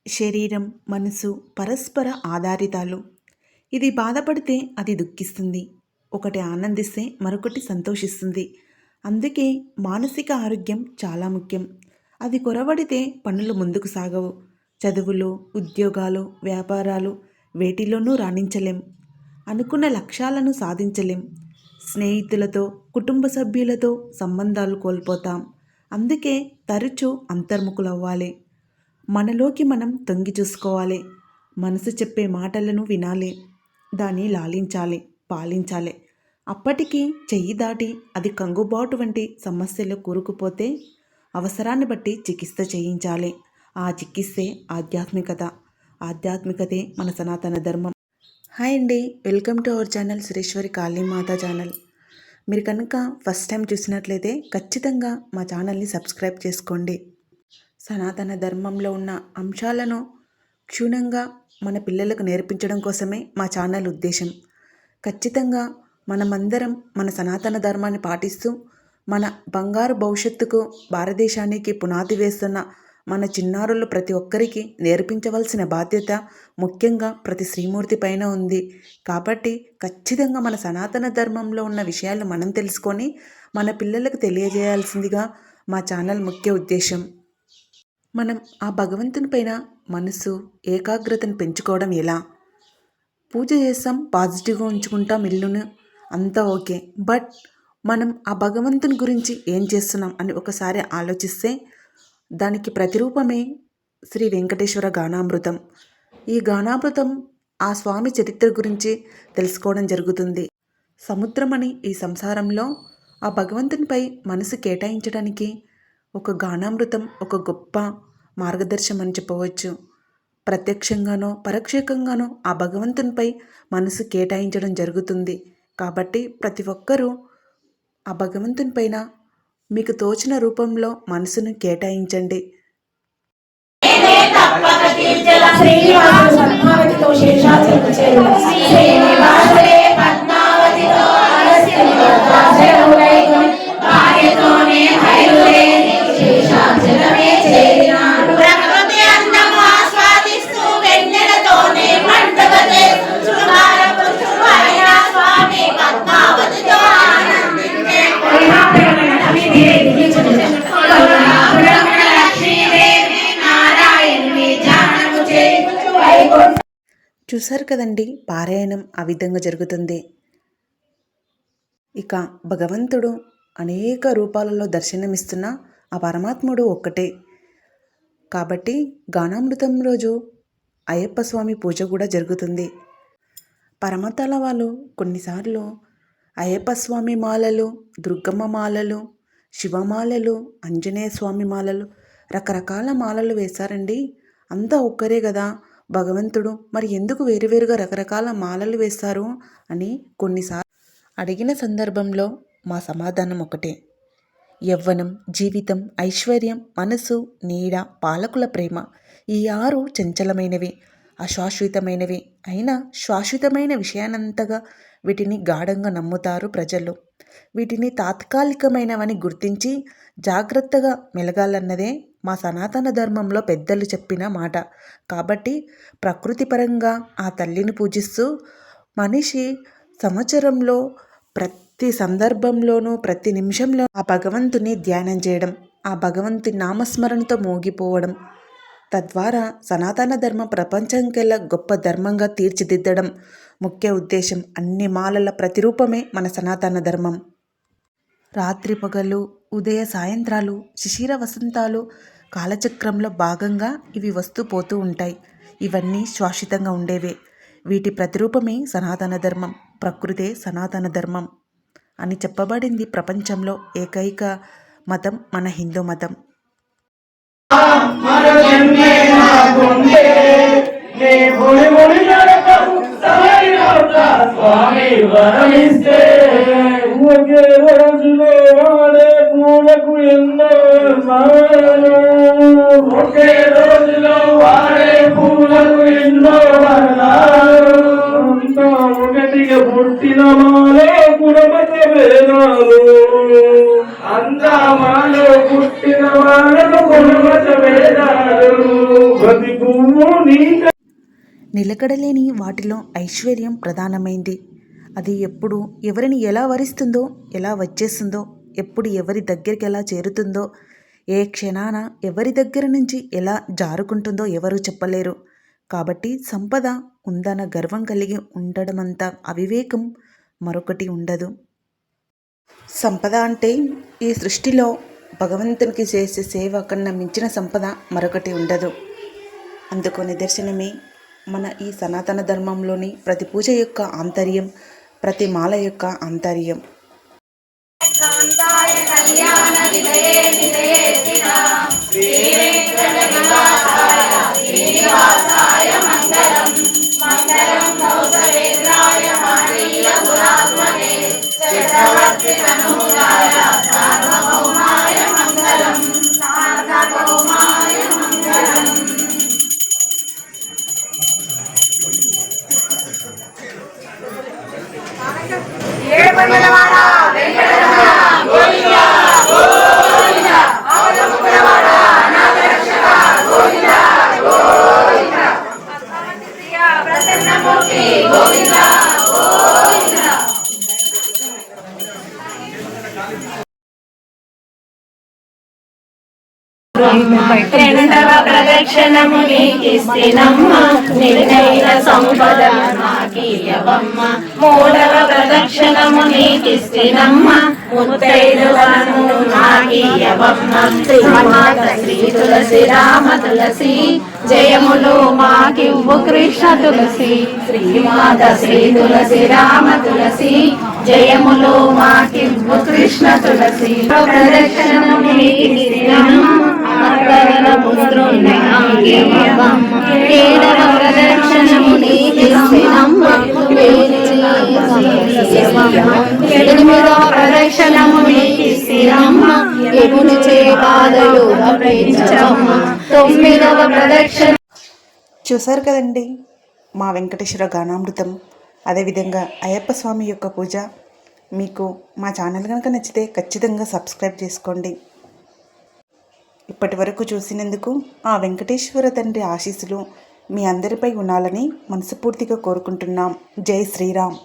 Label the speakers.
Speaker 1: శరీరం, మనసు పరస్పర ఆధారితాలు. ఇది బాధపడితే అది దుఃఖిస్తుంది. ఒకటి ఆనందిస్తే మరొకటి సంతోషిస్తుంది. అందుకే మానసిక ఆరోగ్యం చాలా ముఖ్యం. అది కొరవడితే పనులు ముందుకు సాగవు. చదువులు, ఉద్యోగాలు, వ్యాపారాలు వేటిలోనూ రాణించలేం. అనుకున్న లక్ష్యాలను సాధించలేం. స్నేహితులతో, కుటుంబ సభ్యులతో సంబంధాలు కోల్పోతాం. అందుకే తరచూ అంతర్ముఖులవ్వాలి. మనలోకి మనం తొంగి చూసుకోవాలి. మనసు చెప్పే మాటలను వినాలి. దాన్ని లాలించాలి, పాలించాలి. అప్పటికి చెయ్యి దాటి అది కంగుబాటు వంటి సమస్యలు కూరుకుపోతే అవసరాన్ని బట్టి చికిత్స చేయించాలి. ఆ చికిత్సే ఆధ్యాత్మికత. ఆధ్యాత్మికతే మన సనాతన ధర్మం. హాయ్ అండి, welcome to our channel Sureshwari Kalimata channel. మీరు కనుక ఫస్ట్ టైం చూసినట్లయితే ఖచ్చితంగా మా ఛానల్ని సబ్స్క్రైబ్ చేసుకోండి. సనాతన ధర్మంలో ఉన్న అంశాలను క్షుణ్ణంగా మన పిల్లలకు నేర్పించడం కోసమే మా ఛానల్ ఉద్దేశం. ఖచ్చితంగా మనమందరం మన సనాతన ధర్మాన్ని పాటిస్తూ మన బంగారు భవిష్యత్తుకు, భారతదేశానికి పునాది వేస్తున్న మన చిన్నారులు ప్రతి ఒక్కరికి నేర్పించవలసిన బాధ్యత ముఖ్యంగా ప్రతి శ్రీమూర్తి పైన ఉంది. కాబట్టి ఖచ్చితంగా మన సనాతన ధర్మంలో ఉన్న విషయాలు మనం తెలుసుకొని మన పిల్లలకు తెలియజేయాల్సిందిగా మా ఛానల్ ముఖ్య ఉద్దేశం. మనం ఆ భగవంతుని పైన మనసు ఏకాగ్రతను పెంచుకోవడం ఎలా? పూజ చేస్తాం, పాజిటివ్గా ఉంచుకుంటాం ఇల్లును, అంతా ఓకే. బట్ మనం ఆ భగవంతుని గురించి ఏం చేస్తున్నాం అని ఒకసారి ఆలోచిస్తే దానికి ప్రతిరూపమే శ్రీ వెంకటేశ్వర గానామృతం. ఈ గానామృతం ఆ స్వామి చరిత్ర గురించి తెలుసుకోవడం జరుగుతుంది. సముద్రమని ఈ సంసారంలో ఆ భగవంతునిపై మనసు కేటాయించడానికి ఒక గానామృతం ఒక గొప్ప మార్గదర్శనం అని చెప్పవచ్చు. ప్రత్యక్షంగానో పరోక్షంగానో ఆ భగవంతునిపై మనసు కేటాయించడం జరుగుతుంది. కాబట్టి ప్రతి ఒక్కరూ ఆ భగవంతుని పైన మీకు తోచిన రూపంలో మనసును కేటాయించండి. చూశారు కదండి, పారాయణం ఆ విధంగా జరుగుతుంది. ఇక భగవంతుడు అనేక రూపాలలో దర్శనమిస్తున్న ఆ పరమాత్ముడు ఒక్కటే. కాబట్టి గానామృతం రోజు అయ్యప్ప స్వామి పూజ కూడా జరుగుతుంది. పరమతల వాళ్ళు కొన్నిసార్లు అయ్యప్ప స్వామి మాలలు, దుర్గమ్మ మాలలు, శివమాలలు, ఆంజనేయ స్వామి మాలలు, రకరకాల మాలలు వేశారండి. అంతా ఒక్కరే కదా భగవంతుడు, మరి ఎందుకు వేరువేరుగా రకరకాల మాలలు వేస్తారు అని కొన్నిసార్లు అడిగిన సందర్భంలో మా సమాధానం ఒకటే. యవ్వనం, జీవితం, ఐశ్వర్యం, మనసు, నీడ, పాలకుల ప్రేమ, ఈ 6 చంచలమైనవి, అశాశ్వతమైనవి. అయినా శాశ్వతమైన విషయానంతగా వీటిని గాఢంగా నమ్ముతారు ప్రజలు. వీటిని తాత్కాలికమైనవని గుర్తించి జాగ్రత్తగా మెలగాలన్నదే మా సనాతన ధర్మంలో పెద్దలు చెప్పిన మాట. కాబట్టి ప్రకృతిపరంగా ఆ తల్లిని పూజిస్తూ మనిషి సంవత్సరంలో ప్రతి సందర్భంలోనూ ప్రతి నిమిషంలో ఆ భగవంతుని ధ్యానం చేయడం, ఆ భగవంతుని నామస్మరణతో మోగిపోవడం, తద్వారా సనాతన ధర్మం ప్రపంచంకెల్లా గొప్ప ధర్మంగా తీర్చిదిద్దడం ముఖ్య ఉద్దేశం. అన్ని మాలల ప్రతిరూపమే మన సనాతన ధర్మం. రాత్రి పగలు, ఉదయ సాయంత్రాలు, శిశిర వసంతాలు కాలచక్రంలో భాగంగా ఇవి వస్తూ పోతూ ఉంటాయి. ఇవన్నీ శాశ్వతంగా ఉండేవే. వీటి ప్రతిరూపమే సనాతన ధర్మం. ప్రకృతే సనాతన ధర్మం అని చెప్పబడింది. ప్రపంచంలో ఏకైక మతం మన హిందూ మతం.
Speaker 2: స్వామి వరమిస్తే ఒకే రోజులో వాడే పూలకు ఎన్నో ఒకే రోజులో వాడే పూలకు ఎన్నో అంతా ఒకటిగా పుట్టిన మాలో గుణమత వేదాలు, అంతా మాలో పుట్టిన వాళ్ళకు గుణమత వేదాలు. ప్రతి పువ్వు
Speaker 1: నిలకడలేని వాటిలో ఐశ్వర్యం ప్రధానమైంది. అది ఎప్పుడు ఎవరిని ఎలా వరిస్తుందో, ఎలా వచ్చేస్తుందో, ఎప్పుడు ఎవరి దగ్గరికి ఎలా చేరుతుందో, ఏ క్షణాన ఎవరి దగ్గర నుంచి ఎలా జారుకుంటుందో ఎవరూ చెప్పలేరు. కాబట్టి సంపద ఉందన్న గర్వం కలిగి ఉండడమంత అవివేకం మరొకటి ఉండదు. సంపద అంటే ఈ సృష్టిలో భగవంతునికి చేసే సేవ కన్నా మించిన సంపద మరొకటి ఉండదు. అందుకు నిదర్శనమే మన ఈ సనాతన ధర్మంలోని ప్రతి పూజ యొక్క ఆంతర్యం, ప్రతి మాల యొక్క ఆంతర్యం.
Speaker 3: రెండవ ప్రదక్షిణము నీకిస్తినమ్మ, నిన్నైన సంపదల నాకీయవమ్మ. మూడవ ప్రదక్షిణము నీకిస్తినమ్మ, ముత్తైదువను నాకీయవమ్మ. శ్రీమాత శ్రీ తులసి రామ తులసి, జయములు మాకివ్వు కృష్ణ తులసి. శ్రీమాత శ్రీ తులసి రామ తులసి, జయములు మాకివ్వు కృష్ణ తులసి. ప్రదక్షిణము నీకిస్తినమ్మ, అక్కరల పుత్రుణ్ణి నాకీయవమ్మ. ఏడవ ప్రదక్షిణము నీకిస్తినమ్మ, ఎనిమిదవ ప్రదక్షిణము నీకిస్తినమ్మ, ఎగుని చే బాధలు రప్పించమ్మ. తొమ్మిదవ ప్రదక్షిణ.
Speaker 1: చూశారు కదండి మా వెంకటేశ్వర గానామృతం, అదేవిధంగా అయ్యప్ప స్వామి యొక్క పూజ. మీకు మా ఛానల్ కనుక నచ్చితే ఖచ్చితంగా సబ్స్క్రైబ్ చేసుకోండి. ఇప్పటి వరకు చూసినందుకు ఆ వెంకటేశ్వర తండ్రి ఆశీస్సులు మీ అందరిపై ఉండాలని మనస్ఫూర్తిగా కోరుకుంటున్నాం. జై శ్రీరామ్.